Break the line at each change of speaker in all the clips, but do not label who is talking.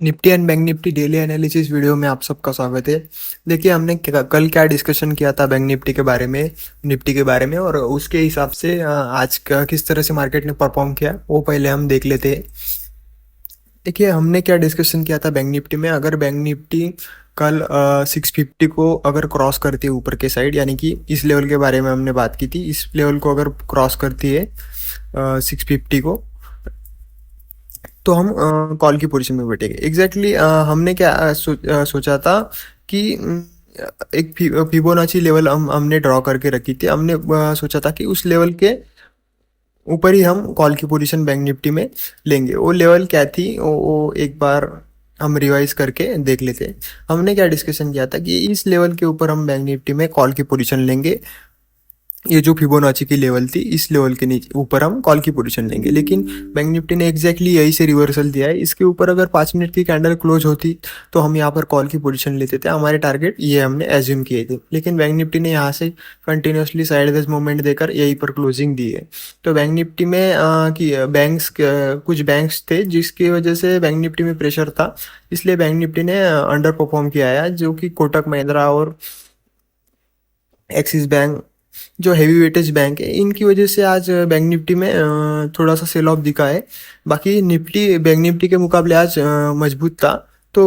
Nifty and bank Nifty daily analysis video में आप सबका स्वागत है। देखिए हमने कल क्या डिस्कशन किया था बैंक निफ्टी के बारे में, निफ्टी के बारे में, और उसके हिसाब से आज का किस तरह से मार्केट ने परफॉर्म किया वो पहले हम देख लेते हैं। देखिए हमने क्या डिस्कशन किया था बैंक निफ्टी में। अगर बैंक निफ्टी कल 650 को अगर क्रॉस करती है ऊपर के साइड, यानी कि इस लेवल के बारे में हमने बात की थी, इस लेवल को अगर क्रॉस करती है 650 को, तो हम कॉल की पोजीशन में बैठेंगे। एग्जैक्टली हमने क्या सोचा था कि एक फिबोनाची लेवल हमने ड्रॉ करके रखी थी। हमने सोचा था कि उस लेवल के ऊपर ही हम कॉल की पोजीशन बैंक निफ्टी में लेंगे। वो लेवल क्या थी वो एक बार हम रिवाइज करके देख लेते हैं। हमने क्या डिस्कशन किया था कि इस लेवल के ऊपर हम बैंक निफ्टी में कॉल की पोजीशन लेंगे। ये जो फिबोनाची की लेवल थी, इस लेवल के नीचे ऊपर हम कॉल की पोजीशन लेंगे। लेकिन बैंक निफ्टी ने एग्जैक्टली यही से रिवर्सल दिया है। इसके ऊपर अगर 5 मिनट की कैंडल क्लोज होती तो हम यहाँ पर कॉल की पोजीशन लेते थे। हमारे टारगेट ये हमने एज्यूम किए थे, लेकिन बैंक निफ्टी ने यहाँ से कंटिन्यूसली साइडवेज मूवमेंट देकर यहीं पर क्लोजिंग दी है। तो बैंक निफ्टी में कुछ बैंक्स थे जिसकी वजह से बैंक निफ्टी में प्रेशर था, इसलिए बैंक निफ्टी ने अंडर परफॉर्म किया है, जो कि कोटक महिंद्रा और एक्सिस बैंक, जो हैवी वेटेज बैंक है, इनकी वजह से आज बैंक निफ्टी में थोड़ा सा सेल ऑफ दिखा है। बाकी निफ्टी बैंक निफ्टी के मुकाबले आज मजबूत था। तो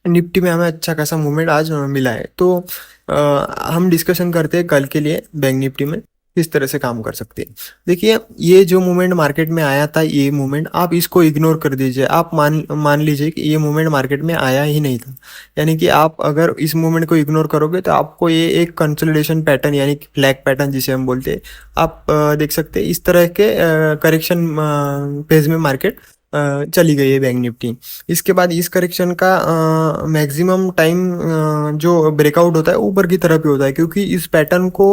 निफ्टी में हमें अच्छा खासा मूवमेंट आज मिला है। तो हम डिस्कशन करते हैं कल के लिए बैंक निफ्टी में किस तरह से काम कर सकते हैं। देखिए ये जो मूवमेंट मार्केट में आया था, ये मूवमेंट आप इसको इग्नोर कर दीजिए। आप मान लीजिए कि ये मूवमेंट मार्केट में आया ही नहीं था। यानी कि आप अगर इस मूवमेंट को इग्नोर करोगे तो आपको ये एक कंसोलिडेशन पैटर्न, यानी कि फ्लैग पैटर्न जिसे हम बोलते हैं, आप देख सकते हैं। इस तरह के करेक्शन फेज में मार्केट चली गई है बैंक निफ्टी। इसके बाद इस करेक्शन का मैक्सिमम टाइम जो ब्रेकआउट होता है ऊपर की तरफ ही होता है, क्योंकि इस पैटर्न को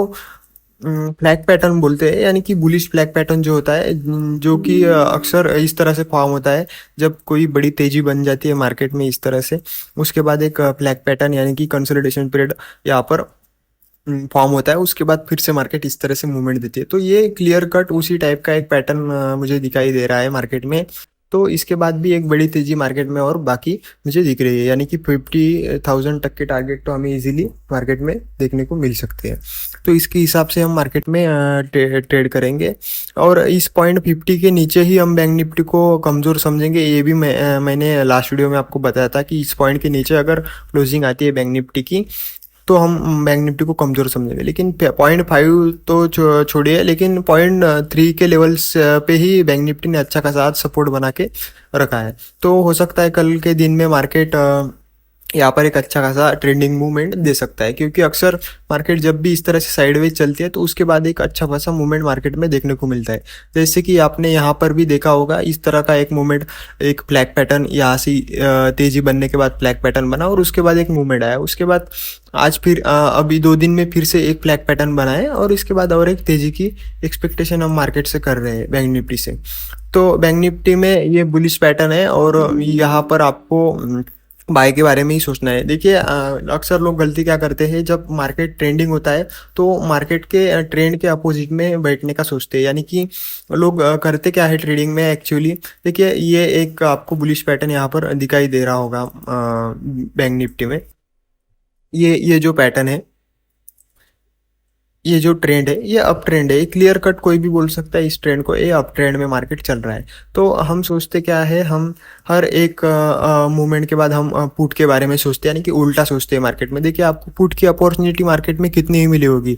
फ्लैग पैटर्न बोलते हैं। यानी कि बुलिश फ्लैग पैटर्न जो होता है, जो कि अक्सर इस तरह से फॉर्म होता है जब कोई बड़ी तेजी बन जाती है मार्केट में इस तरह से। उसके बाद एक फ्लैग पैटर्न यानी कि कंसोलिडेशन पीरियड यहाँ पर फॉर्म होता है। उसके बाद फिर से मार्केट इस तरह से मूवमेंट देती है। तो ये क्लियर कट उसी टाइप का एक पैटर्न मुझे दिखाई दे रहा है मार्केट में। तो इसके बाद भी एक बड़ी तेजी मार्केट में और बाकी मुझे दिख रही है, यानी कि 50,000 तक के टारगेट तो हमें इजीली मार्केट में देखने को मिल सकते हैं। तो इसके हिसाब से हम मार्केट में ट्रेड करेंगे। और इस पॉइंट 50 के नीचे ही हम बैंक निफ्टी को कमज़ोर समझेंगे। ये भी मैंने लास्ट वीडियो में आपको बताया था कि इस पॉइंट के नीचे अगर क्लोजिंग आती है बैंक निफ्टी की तो हम बैंक निफ्टी को कमज़ोर समझेंगे। लेकिन 0.5 तो छोड़िए, लेकिन 0.3 के लेवल्स पे ही बैंक निफ्टी ने अच्छा खासा सपोर्ट बना के रखा है। तो हो सकता है कल के दिन में मार्केट यहाँ पर एक अच्छा खासा ट्रेंडिंग मूवमेंट दे सकता है, क्योंकि अक्सर मार्केट जब भी इस तरह से साइडवेज चलती है तो उसके बाद एक अच्छा खासा मूवमेंट मार्केट में देखने को मिलता है। जैसे कि आपने यहाँ पर भी देखा होगा, इस तरह का एक मूवमेंट, एक फ्लैग पैटर्न यहाँ से तेजी बनने के बाद फ्लैग पैटर्न बना और उसके बाद एक मूवमेंट आया। उसके बाद आज फिर अभी 2 दिन में फिर से एक फ्लैग पैटर्न बना है और इसके बाद और एक तेजी की एक्सपेक्टेशन हम मार्केट से कर रहे हैं बैंक निफ्टी से। तो बैंक निफ्टी में ये बुलिश पैटर्न है और यहाँ पर आपको बाय के बारे में ही सोचना है। देखिए अक्सर लोग गलती क्या करते हैं, जब मार्केट ट्रेंडिंग होता है तो मार्केट के ट्रेंड के अपोजिट में बैठने का सोचते हैं। यानी कि लोग करते क्या है ट्रेडिंग में एक्चुअली। देखिए ये एक आपको बुलिश पैटर्न यहाँ पर दिखाई दे रहा होगा बैंक निफ्टी में। ये जो पैटर्न है, ये जो ट्रेंड है, ये अप ट्रेंड है। ये क्लियर कट कोई भी बोल सकता है इस ट्रेंड को, ये अप ट्रेंड में मार्केट चल रहा है। तो हम सोचते क्या है, हम हर एक मूवमेंट के बाद हम पुट के बारे में सोचते हैं, यानी कि उल्टा सोचते हैं मार्केट में। देखिए आपको पुट की अपॉर्चुनिटी मार्केट में कितनी ही मिली होगी,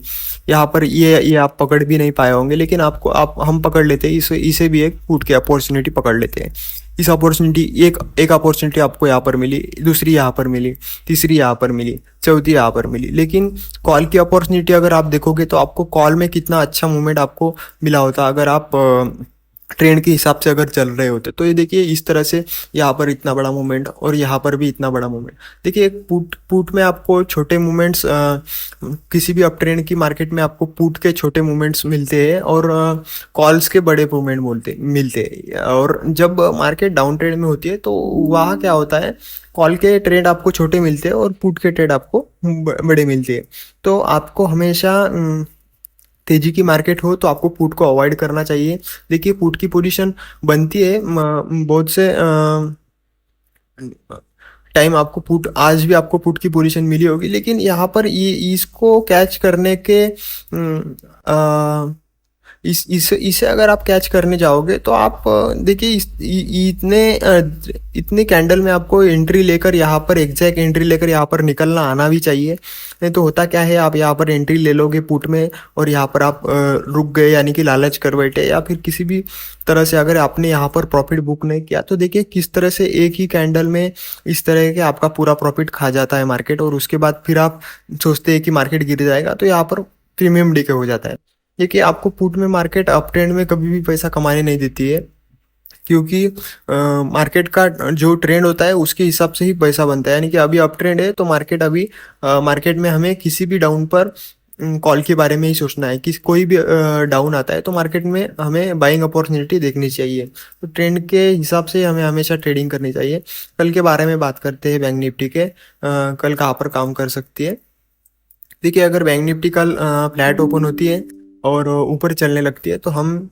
यहाँ पर ये आप पकड़ भी नहीं पाए होंगे, लेकिन आपको हम पकड़ लेते हैं इसे भी एक पुट की अपॉर्चुनिटी पकड़ लेते हैं। इस अपॉर्चुनिटी एक अपॉर्चुनिटी आपको यहाँ पर मिली, दूसरी यहाँ पर मिली, तीसरी यहाँ पर मिली, चौथी यहाँ पर मिली। लेकिन कॉल की अपॉर्चुनिटी अगर आप देखोगे तो आपको कॉल में कितना अच्छा मूवमेंट आपको मिला होता अगर आप ट्रेंड के हिसाब से अगर चल रहे होते। तो ये देखिए इस तरह से यहाँ पर इतना बड़ा मूवमेंट और यहाँ पर भी इतना बड़ा मूवमेंट। देखिए एक पुट में आपको छोटे मूवमेंट्स, किसी भी अप ट्रेंड की मार्केट में आपको पुट के छोटे मूवमेंट्स मिलते हैं और कॉल्स के बड़े मूवमेंट मिलते हैं। और जब मार्केट डाउन ट्रेंड में होती है तो वहाँ क्या होता है, कॉल के ट्रेड आपको छोटे मिलते हैं और पुट के ट्रेड आपको बड़े मिलते हैं। तो आपको हमेशा तेजी की मार्केट हो तो आपको पुट को अवॉइड करना चाहिए। देखिए पुट की पोजीशन बनती है बहुत से टाइम आपको पुट, आज भी आपको पुट की पोजीशन मिली होगी, लेकिन यहाँ पर ये इसको कैच करने के इस इसे अगर आप कैच करने जाओगे तो आप देखिए इतने कैंडल में आपको एंट्री लेकर यहाँ पर एग्जैक्ट एंट्री लेकर यहाँ पर निकलना आना भी चाहिए। नहीं तो होता क्या है, आप यहाँ पर एंट्री ले लोगे पुट में और यहाँ पर आप रुक गए, यानी कि लालच कर बैठे, या फिर किसी भी तरह से अगर आपने यहाँ पर प्रॉफिट बुक नहीं किया तो देखिए किस तरह से एक ही कैंडल में इस तरह के आपका पूरा प्रॉफिट खा जाता है मार्केट, और उसके बाद फिर आप सोचते हैं कि मार्केट गिर जाएगा, तो यहाँ पर प्रीमियम डीके हो जाता है। देखिए आपको पुट में मार्केट अप ट्रेंड में कभी भी पैसा कमाने नहीं देती है, क्योंकि मार्केट का जो ट्रेंड होता है उसके हिसाब से ही पैसा बनता है। यानी कि अभी अप ट्रेंड है तो मार्केट अभी मार्केट में हमें किसी भी डाउन पर कॉल के बारे में ही सोचना है कि कोई भी डाउन आता है तो मार्केट में हमें बाइंग अपॉर्चुनिटी देखनी चाहिए। तो ट्रेंड के हिसाब से हमें हमेशा ट्रेडिंग करनी चाहिए। कल के बारे में बात करते हैं बैंक निफ्टी के, कल कहाँ पर काम कर सकती है। देखिए अगर बैंक निफ्टी कल फ्लैट ओपन होती है और ऊपर चलने लगती है तो हम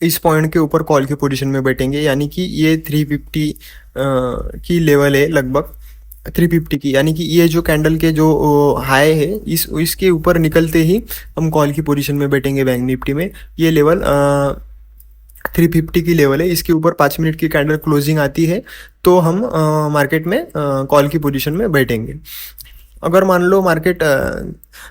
इस पॉइंट के ऊपर कॉल की पोजीशन में बैठेंगे, यानी कि ये 350 की लेवल है लगभग 350 की, यानी कि ये जो कैंडल के जो हाई है इसके ऊपर निकलते ही हम कॉल की पोजीशन में बैठेंगे बैंक निफ्टी में। ये लेवल 350 की लेवल है, इसके ऊपर 5 मिनट की कैंडल क्लोजिंग आती है तो हम मार्केट में कॉल की पोजीशन में बैठेंगे। अगर मान लो मार्केट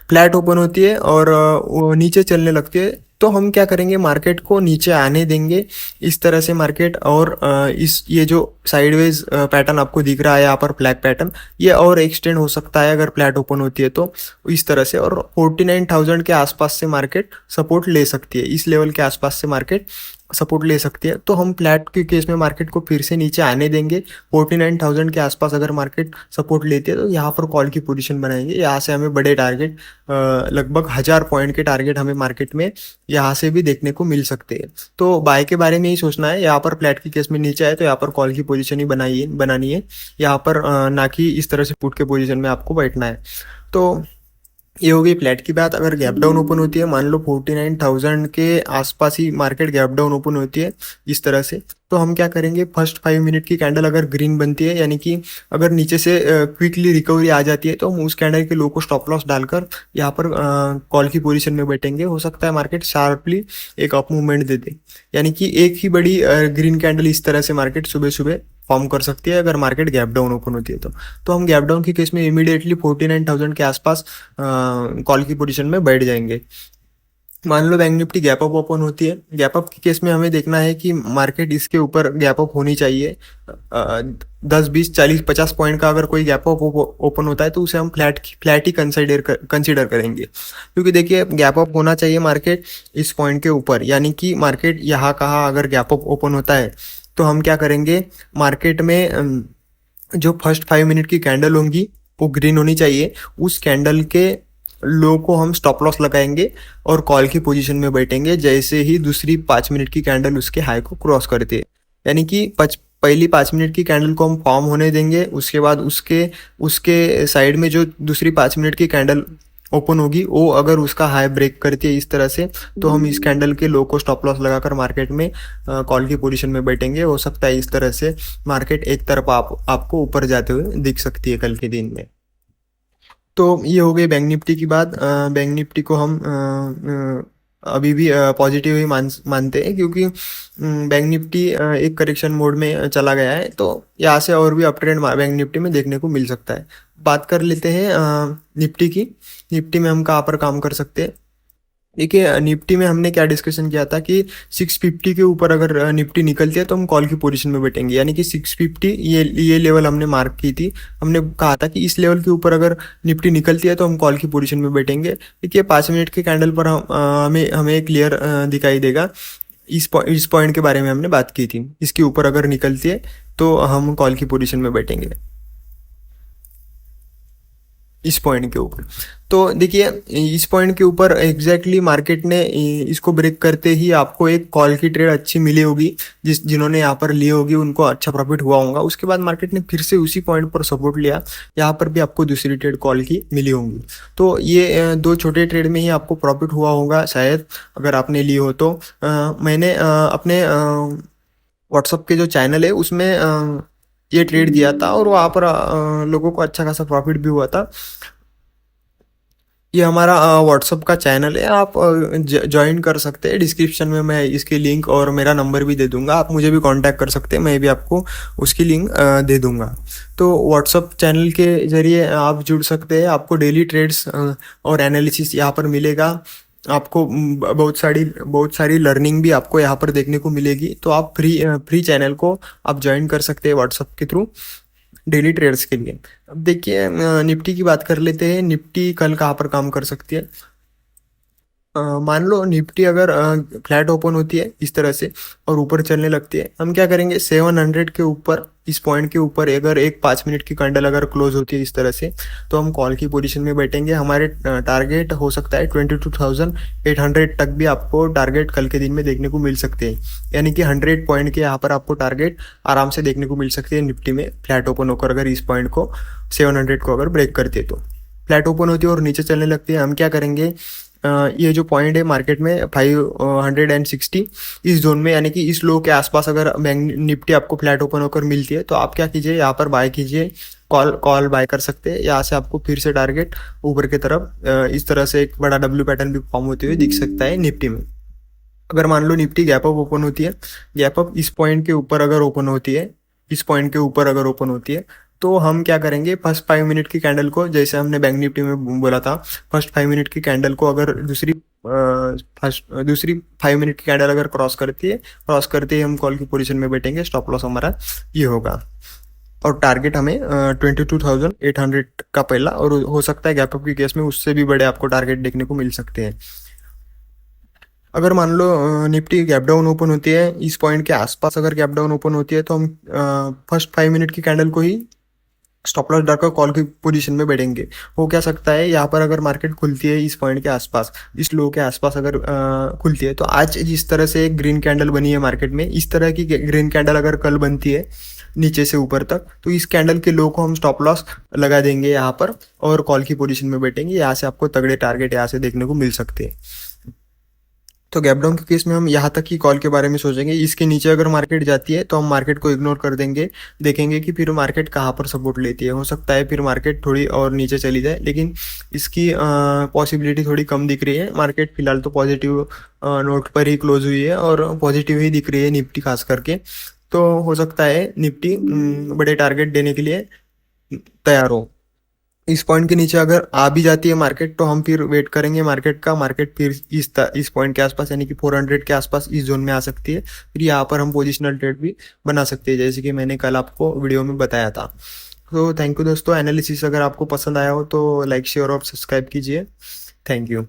फ्लैट ओपन होती है और वो नीचे चलने लगती है तो हम क्या करेंगे, मार्केट को नीचे आने देंगे इस तरह से मार्केट, और इस ये जो साइडवेज पैटर्न आपको दिख रहा है यहाँ पर फ्लैग पैटर्न, ये और एक्सटेंड हो सकता है अगर फ्लैट ओपन होती है तो इस तरह से, और 49,000 के आसपास से मार्केट सपोर्ट ले सकती है, इस लेवल के आसपास से मार्केट सपोर्ट ले सकती है। तो हम फ्लैट के केस में मार्केट को फिर से नीचे आने देंगे, 49,000 के आसपास अगर मार्केट सपोर्ट लेती है तो यहाँ पर कॉल की पोजीशन बनाएंगे। यहाँ से हमें बड़े टारगेट लगभग 1000 पॉइंट के टारगेट हमें मार्केट में यहाँ से भी देखने को मिल सकते हैं। तो बाय के बारे में ही सोचना है, यहाँ पर फ्लैट के केस में नीचे आए तो यहाँ पर कॉल की पोजीशन ही बनानी है, यहाँ पर ना कि इस तरह से पुट के पोजीशन में आपको बैठना है। तो ये हो गई फ्लैट की बात। अगर गैप डाउन ओपन होती है, मान लो 49,000 के आसपास ही मार्केट गैप डाउन ओपन होती है इस तरह से, तो हम क्या करेंगे, फर्स्ट 5 मिनट की कैंडल अगर ग्रीन बनती है, यानी कि अगर नीचे से क्विकली रिकवरी आ जाती है तो हम उस कैंडल के लो को स्टॉप लॉस डालकर यहाँ पर कॉल की पोजीशन में बैठेंगे। हो सकता है मार्केट शार्पली एक अप मूवमेंट दे दे, यानी कि एक ही बड़ी ग्रीन कैंडल इस तरह से मार्केट सुबह सुबह फॉर्म कर सकती है अगर मार्केट गैप डाउन ओपन होती है तो हम गैप डाउन के केस में इमीडिएटली 49,000 के आसपास कॉल की पोजीशन में बैठ जाएंगे। मान लो bank nifty gap up open होती है, गैप अप के केस में हमें देखना है कि मार्केट इसके ऊपर गैप अप होनी चाहिए। 10, 20, 40, 50 पॉइंट का अगर कोई गैप अप ओपन होता है तो उसे हम फ्लैट ही कंसिडर करेंगे, क्योंकि देखिए गैप अप होना चाहिए मार्केट इस पॉइंट के ऊपर, यानी कि मार्केट यहाँ कहाँ अगर गैप अप ओपन होता है तो हम क्या करेंगे, मार्केट में जो फर्स्ट 5 मिनट की कैंडल होंगी वो ग्रीन होनी चाहिए, उस कैंडल के लो को हम स्टॉप लॉस लगाएंगे और कॉल की पोजीशन में बैठेंगे जैसे ही दूसरी 5 मिनट की कैंडल उसके हाई को क्रॉस करती है। यानी कि पहली 5 मिनट की कैंडल को हम फॉर्म होने देंगे, उसके बाद उसके उसके साइड में जो दूसरी 5 मिनट की कैंडल ओपन होगी वो अगर उसका हाई ब्रेक करती है इस तरह से, तो हम इस कैंडल के लो को स्टॉप लॉस लगाकर मार्केट में कॉल की पोजीशन में बैठेंगे। हो सकता है इस तरह से मार्केट एक तरफ आपको ऊपर जाते हुए दिख सकती है कल के दिन में। तो ये हो गई बैंक निफ्टी की बात। बैंक निफ्टी को हम अभी भी पॉजिटिव ही मानते हैं, क्योंकि बैंक निफ्टी एक करेक्शन मोड में चला गया है, तो यहाँ से और भी अप ट्रेंड बैंक निफ्टी में देखने को मिल सकता है। बात कर लेते हैं निफ्टी की। निफ्टी में हम कहाँ पर काम कर सकते हैं। देखिए निफ्टी में हमने क्या डिस्कशन किया था कि 650 के ऊपर अगर निफ्टी निकलती है तो हम कॉल की पोजीशन में बैठेंगे, यानी कि 650 ये लेवल हमने मार्क की थी। हमने कहा था कि इस लेवल के ऊपर अगर निफ्टी निकलती है तो हम कॉल की पोजीशन में बैठेंगे। देखिए 5 मिनट के कैंडल पर हमें हमें क्लियर दिखाई देगा, इस पॉइंट के बारे में हमने बात की थी, इसके ऊपर अगर निकलती है तो हम कॉल की पोजीशन में बैठेंगे इस पॉइंट के ऊपर। तो देखिए इस पॉइंट के ऊपर एग्जैक्टली मार्केट ने इसको ब्रेक करते ही आपको एक कॉल की ट्रेड अच्छी मिली होगी, जिन्होंने यहाँ पर ली होगी उनको अच्छा प्रॉफिट हुआ होगा। उसके बाद मार्केट ने फिर से उसी पॉइंट पर सपोर्ट लिया, यहाँ पर भी आपको दूसरी ट्रेड कॉल की मिली होंगी। तो ये दो छोटे ट्रेड में ही आपको प्रॉफिट हुआ होगा शायद, अगर आपने ली हो तो। मैंने अपने व्हाट्सअप के जो चैनल है उसमें ये ट्रेड दिया था और वहाँ पर लोगों को अच्छा खासा प्रॉफिट भी हुआ था। ये हमारा व्हाट्सअप का चैनल है, आप ज्वाइन कर सकते हैं। डिस्क्रिप्शन में मैं इसकी लिंक और मेरा नंबर भी दे दूंगा, आप मुझे भी कांटेक्ट कर सकते हैं, मैं भी आपको उसकी लिंक दे दूंगा। तो व्हाट्सअप चैनल के जरिए आप जुड़ सकते हैं, आपको डेली ट्रेड्स और एनालिसिस यहाँ पर मिलेगा। आपको बहुत सारी लर्निंग भी आपको यहाँ पर देखने को मिलेगी। तो आप फ्री चैनल को आप ज्वाइन कर सकते हैं व्हाट्सअप के थ्रू डेली ट्रेड्स के लिए। अब देखिए निफ्टी की बात कर लेते हैं, निफ्टी कल कहाँ पर काम कर सकती है। मान लो निफ्टी अगर फ्लैट ओपन होती है इस तरह से और ऊपर चलने लगती है, हम क्या करेंगे 700 के ऊपर, इस पॉइंट के ऊपर अगर एक 5 मिनट की कैंडल अगर क्लोज होती है इस तरह से, तो हम कॉल की पोजीशन में बैठेंगे। हमारे टारगेट हो सकता है 22,800 तक भी आपको टारगेट कल के दिन में देखने को मिल सकते हैं। यानी कि 100 पॉइंट के यहाँ पर आपको टारगेट आराम से देखने को मिल सकते हैं निफ्टी में, फ्लैट ओपन होकर अगर इस पॉइंट को 700 को अगर ब्रेक करते हैं तो। फ्लैट ओपन होती है और नीचे चलने लगती है, हम क्या करेंगे, ये जो पॉइंट है मार्केट में 560 इस जोन में, यानी कि इस लो के आसपास अगर बैंक निफ्टी आपको फ्लैट ओपन होकर मिलती है तो आप क्या कीजिए, यहाँ पर बाय कीजिए, कॉल बाय कर सकते हैं। यहाँ से आपको फिर से टारगेट ऊपर की तरफ इस तरह से एक बड़ा डब्ल्यू पैटर्न भी फॉर्म होते हुए दिख सकता है निफ्टी में। अगर मान लो निफ्टी गैप अप ओपन होती है, गैप अप इस पॉइंट के ऊपर अगर ओपन होती है, इस पॉइंट के ऊपर अगर ओपन होती है, तो हम क्या करेंगे, फर्स्ट 5 मिनट की कैंडल को, जैसे हमने बैंक निफ्टी में बोला था, फर्स्ट 5 मिनट की कैंडल को अगर दूसरी 5 मिनट की कैंडल अगर क्रॉस करते ही हम कॉल की पोजीशन में बैठेंगे, स्टॉप लॉस हमारा ये होगा। और टारगेट हमें 22,800 का पहला, और हो सकता है गैप अप की केस में उससे भी बड़े आपको टारगेट देखने को मिल सकते हैं। अगर मान लो निफ्टी गैप डाउन ओपन होती है इस पॉइंट के आसपास, अगर गैप डाउन ओपन होती है तो हम फर्स्ट 5 मिनट की कैंडल को ही स्टॉप लॉस डालकर कॉल की पोजीशन में बैठेंगे। हो क्या सकता है, यहाँ पर अगर मार्केट खुलती है इस पॉइंट के आसपास, इस लो के आसपास अगर खुलती है, तो आज जिस तरह से एक ग्रीन कैंडल बनी है मार्केट में, इस तरह की ग्रीन कैंडल अगर कल बनती है नीचे से ऊपर तक, तो इस कैंडल के लो को हम स्टॉप लॉस लगा देंगे यहाँ पर और कॉल की पोजीशन में बैठेंगे। यहाँ से आपको तगड़े टारगेट यहाँ से देखने को मिल सकते हैं। तो गैप डाउन के केस में हम यहाँ तक की कॉल के बारे में सोचेंगे, इसके नीचे अगर मार्केट जाती है तो हम मार्केट को इग्नोर कर देंगे, देखेंगे कि फिर मार्केट कहाँ पर सपोर्ट लेती है। हो सकता है फिर मार्केट थोड़ी और नीचे चली जाए, लेकिन इसकी पॉसिबिलिटी थोड़ी कम दिख रही है। मार्केट फिलहाल तो पॉजिटिव नोट पर ही क्लोज हुई है और पॉजिटिव ही दिख रही है निफ्टी खास करके। तो हो सकता है निफ्टी बड़े टारगेट देने के लिए तैयार हो। इस पॉइंट के नीचे अगर आ भी जाती है मार्केट, तो हम फिर वेट करेंगे मार्केट का, मार्केट फिर इस पॉइंट के आसपास यानी कि 400 के आसपास इस जोन में आ सकती है। फिर यहाँ पर हम पोजिशनल ट्रेड भी बना सकते हैं, जैसे कि मैंने कल आपको वीडियो में बताया था। तो थैंक यू दोस्तों, एनालिसिस अगर आपको पसंद आया हो तो लाइक शेयर और सब्सक्राइब कीजिए। Thank you.